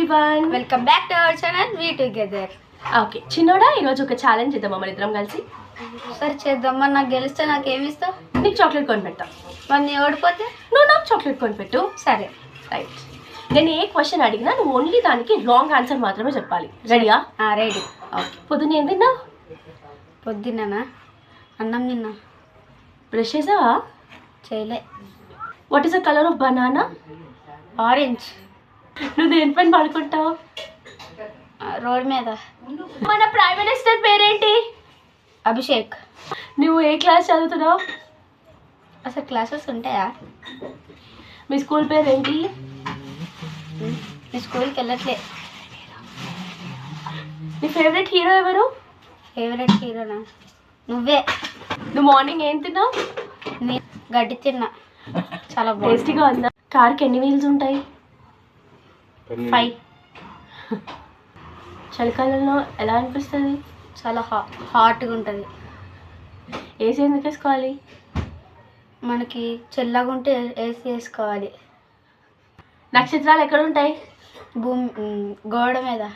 Everyone, welcome back to our channel we together. Okay చిన్నోడా, ఈరోజు ఒక ఛాలెంజ్ చేద్దామా మన ఇద్దరం కలిసి? సరే చేద్దాం. మరి నాకు గెలిస్తే నాకు ఏమి ఇస్తావు? నీకు చాక్లెట్ కొని పెట్టా. మరి నీ ఓడిపోతే నువ్వు నాకు చాక్లెట్ కొని పెట్టు. సరే రైట్. నేను ఏ క్వశ్చన్ అడిగినా నువ్వు ఓన్లీ దానికి రాంగ్ ఆన్సర్ మాత్రమే చెప్పాలి. రెడీయా? రెడీ. ఓకే. పొద్దున్న ఏం తిన్నావు? పొద్దున్ననా అన్నం తిన్నా. బ్రష్ చేసావా? చేయలే. What is the colour of banana? Orange. నువ్వు దేనిపైన పడుకుంటావు? రోడ్ మీద. మన ప్రైమ్ మినిస్టర్ పేరేంటి? అభిషేక్. నువ్వు ఏ క్లాస్ చదువుతున్నావు? అసలు క్లాసెస్ ఉంటాయా? మీ స్కూల్ పేరేంటి? నీ స్కూల్కి వెళ్ళట్లే. నీ ఫేవరెట్ హీరో ఎవరు? ఫేవరెట్ హీరోనా? నువ్వే. నువ్వు మార్నింగ్ ఏం తిన్నావు? నీ గడ్డి తిన్నా. చాలా టేస్టీగా ఉందా? కార్కి ఎన్ని వీల్స్ ఉంటాయి? 5. చలికాలంలో ఎలా అనిపిస్తుంది? చాలా హాట్గా ఉంటుంది. ఏసీ ఎందుకు వేసుకోవాలి? మనకి చల్లగా ఉంటే ఏసీ వేసుకోవాలి. నక్షత్రాలు ఎక్కడ ఉంటాయి? గోడ మీద.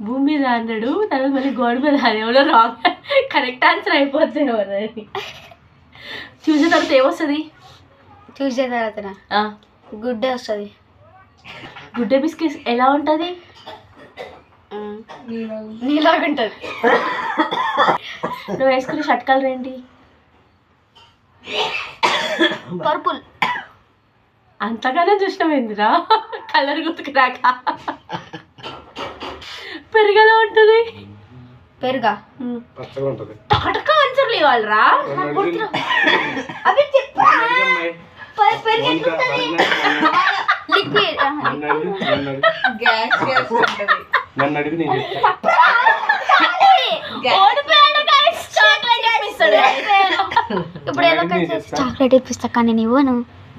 భూమి మీద అన్నాడు, తర్వాత మళ్ళీ గోడ మీద. అది ఎవరో రాంగ్. కరెక్ట్ ఆన్సర్ అయిపోతుంది ఎవరని. చూసిన తర్వాత ఏమొస్తుంది? చూసే తర్వాత గుడ్డే వస్తుంది. గుడ్డే బిస్కెట్ ఎలా ఉంటుంది? నీలాగా ఉంటుంది. నువ్వు వేసుకునే షర్ట్ కలర్ ఏంటి? పర్పుల్. అంతగానే చూసినావు ఏందిరా కలర్ గుర్తుకు రాక. పెరుగలా ఉంటుంది? పెరుగా తాటకా ఆన్సర్లు ఇవ్వాలరా. అవి లిక్విడ్. ఇప్పుడు ఏదో చాక్లెట్ ఇప్పిస్తా కానీ నువ్వు